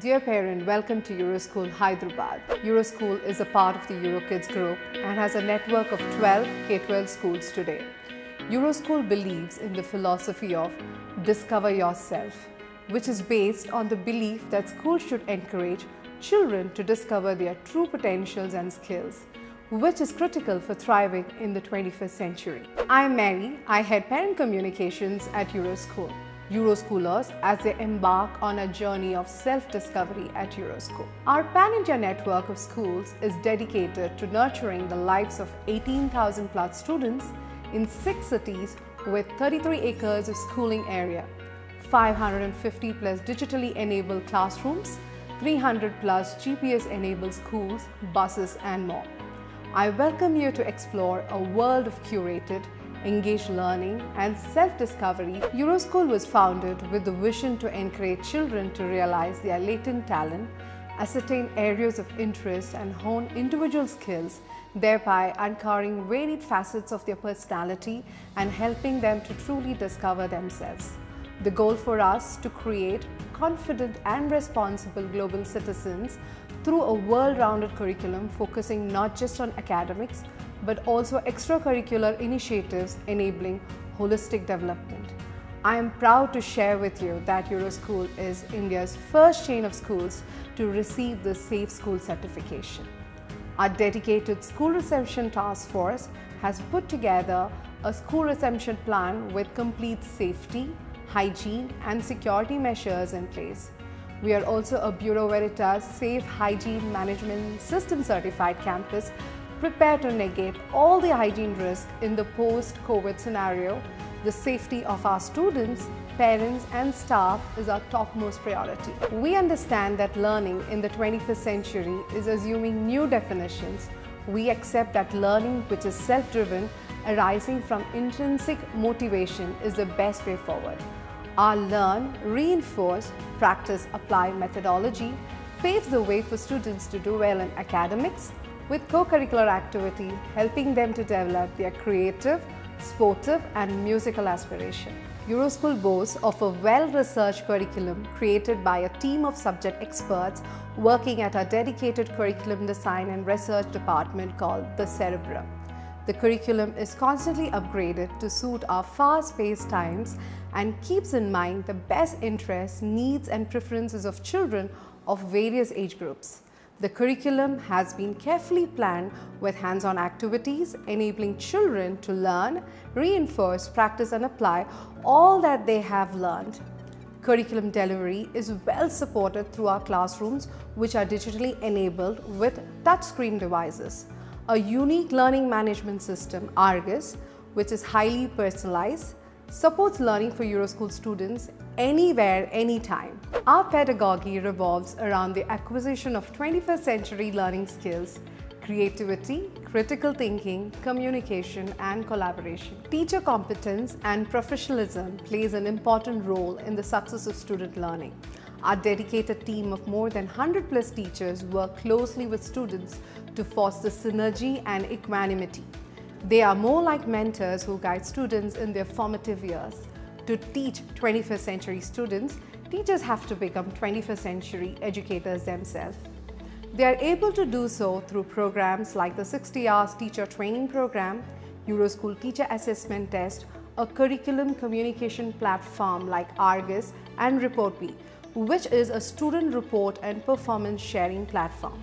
Dear parent, welcome to Euroschool Hyderabad. Euroschool is a part of the EuroKids group and has a network of 12 K-12 schools today. Euroschool believes in the philosophy of discover yourself, which is based on the belief that schools should encourage children to discover their true potentials and skills, which is critical for thriving in the 21st century. I am Mary. I head parent communications at Euroschool. Euroschoolers as they embark on a journey of self-discovery at Euroschool. Our pan-India network of schools is dedicated to nurturing the lives of 18,000 plus students in 6 cities with 33 acres of schooling area, 550 plus digitally enabled classrooms, 300 plus GPS enabled schools, buses and more. I welcome you to explore a world of curated, engaged learning and self-discovery. Euroschool was founded with the vision to encourage children to realize their latent talent, ascertain areas of interest and hone individual skills, thereby uncovering varied facets of their personality and helping them to truly discover themselves. The goal for us to create confident and responsible global citizens through a world-rounded curriculum focusing not just on academics but also extracurricular initiatives enabling holistic development. I am proud to share with you that Euroschool is India's first chain of schools to receive the Safe School certification. Our dedicated School Reception Task Force has put together a school reception plan with complete safety, hygiene and security measures in place. We are also a Bureau Veritas Safe Hygiene Management System certified campus prepared to negate all the hygiene risks in the post-COVID scenario. The safety of our students, parents and staff is our topmost priority. We understand that learning in the 21st century is assuming new definitions. We accept that learning which is self-driven, arising from intrinsic motivation is the best way forward. Our learn, reinforce, practice, apply methodology paves the way for students to do well in academics, with co-curricular activity helping them to develop their creative, sportive and musical aspiration. Euroschool boasts of a well-researched curriculum created by a team of subject experts working at our dedicated curriculum design and research department called the Cerebrum. The curriculum is constantly upgraded to suit our fast-paced times and keeps in mind the best interests, needs and preferences of children of various age groups. The curriculum has been carefully planned with hands-on activities enabling children to learn, reinforce, practice and apply all that they have learned. Curriculum delivery is well supported through our classrooms which are digitally enabled with touchscreen devices. A unique learning management system, Argus, which is highly personalized, supports learning for Euroschool students anywhere, anytime. Our pedagogy revolves around the acquisition of 21st century learning skills, creativity, critical thinking, communication and collaboration. Teacher competence and professionalism plays an important role in the success of student learning. Our dedicated team of more than 100 plus teachers work closely with students to foster synergy and equanimity. They are more like mentors who guide students in their formative years. To teach 21st century students, teachers have to become 21st century educators themselves. They are able to do so through programs like the 60 Hours Teacher Training Program, Euroschool Teacher Assessment Test, a curriculum communication platform like Argus and ReportBee, which is a student report and performance sharing platform.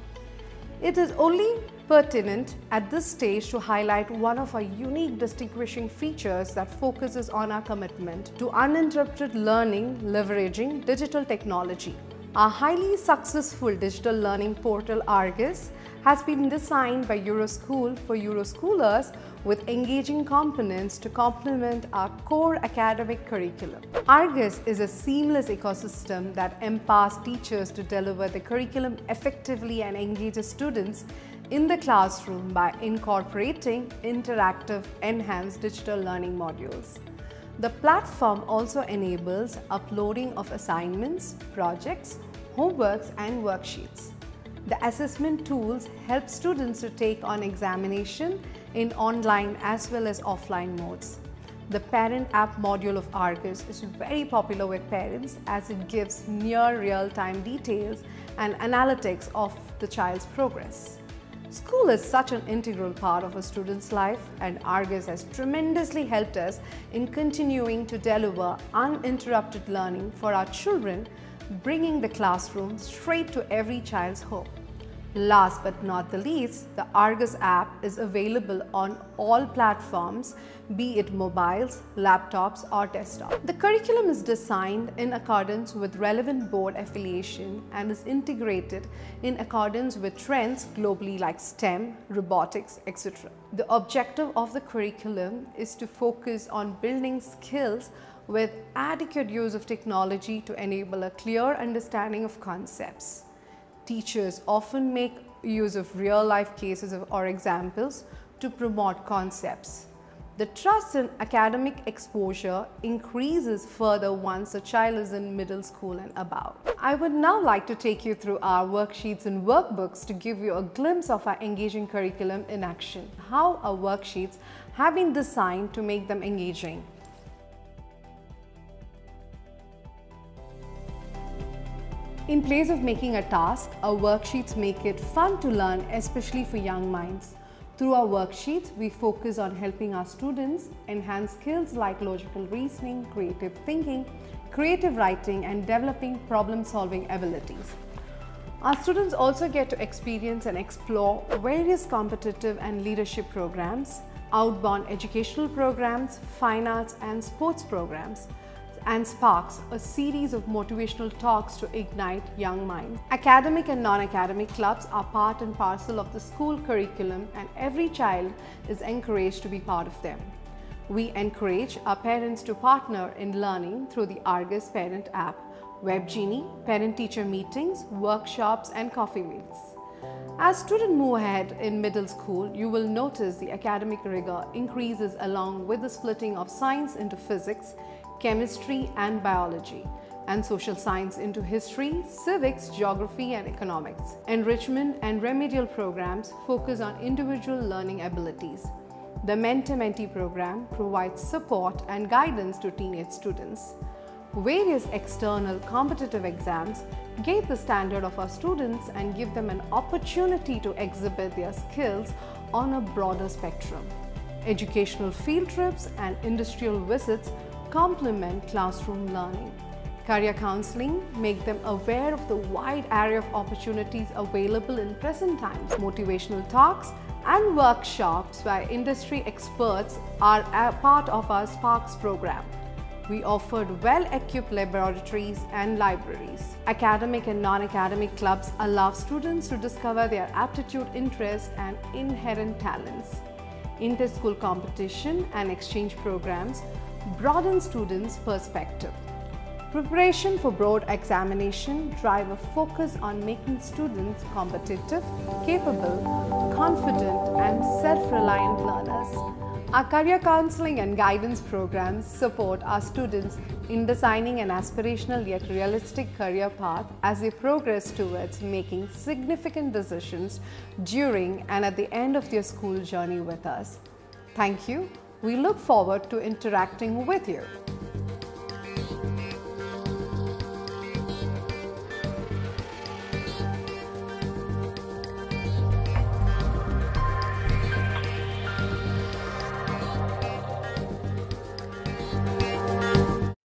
It is only pertinent at this stage to highlight one of our unique distinguishing features that focuses on our commitment to uninterrupted learning leveraging digital technology. Our highly successful digital learning portal Argus has been designed by Euroschool for Euroschoolers with engaging components to complement our core academic curriculum. Argus is a seamless ecosystem that empowers teachers to deliver the curriculum effectively and engages students in the classroom by incorporating interactive, enhanced digital learning modules. The platform also enables uploading of assignments, projects, homeworks and worksheets. The assessment tools help students to take on examination in online as well as offline modes. The Parent App module of Argus is very popular with parents as it gives near real-time details and analytics of the child's progress. School is such an integral part of a student's life, and Argus has tremendously helped us in continuing to deliver uninterrupted learning for our children, bringing the classroom straight to every child's home. Last but not the least, the Argus app is available on all platforms, be it mobiles, laptops or desktop. The curriculum is designed in accordance with relevant board affiliation and is integrated in accordance with trends globally like STEM, robotics, etc. The objective of the curriculum is to focus on building skills with adequate use of technology to enable a clear understanding of concepts. Teachers often make use of real-life cases or examples to promote concepts. The trust in academic exposure increases further once a child is in middle school and above. I would now like to take you through our worksheets and workbooks to give you a glimpse of our engaging curriculum in action. How our worksheets have been designed to make them engaging. In place of making a task, our worksheets make it fun to learn, especially for young minds. Through our worksheets, we focus on helping our students enhance skills like logical reasoning, creative thinking, creative writing, and developing problem-solving abilities. Our students also get to experience and explore various competitive and leadership programs, outbound educational programs, fine arts and sports programs, and Sparks, a series of motivational talks to ignite young minds. Academic and non-academic clubs are part and parcel of the school curriculum, and every child is encouraged to be part of them. We encourage our parents to partner in learning through the Argus Parent App, WebGenie, parent-teacher meetings, workshops, and coffee meets. As students move ahead in middle school, you will notice the academic rigor increases along with the splitting of science into physics, chemistry and biology, and social science into history, civics, geography and economics. Enrichment and remedial programs focus on individual learning abilities. The Mentor-Mentee program provides support and guidance to teenage students. Various external competitive exams gauge the standard of our students and give them an opportunity to exhibit their skills on a broader spectrum. Educational field trips and industrial visits complement classroom learning. Career counseling make them aware of the wide array of opportunities available in present times. Motivational talks and workshops by industry experts are a part of our Sparks program. We offered well-equipped laboratories and libraries. Academic and non-academic clubs allow students to discover their aptitude, interests, and inherent talents. Inter-school competition and exchange programs broaden students' perspective. Preparation for board examination drive a focus on making students competitive, capable, confident, and self-reliant learners. Our career counseling and guidance programs support our students in designing an aspirational yet realistic career path as they progress towards making significant decisions during and at the end of their school journey with us. Thank you. We look forward to interacting with you.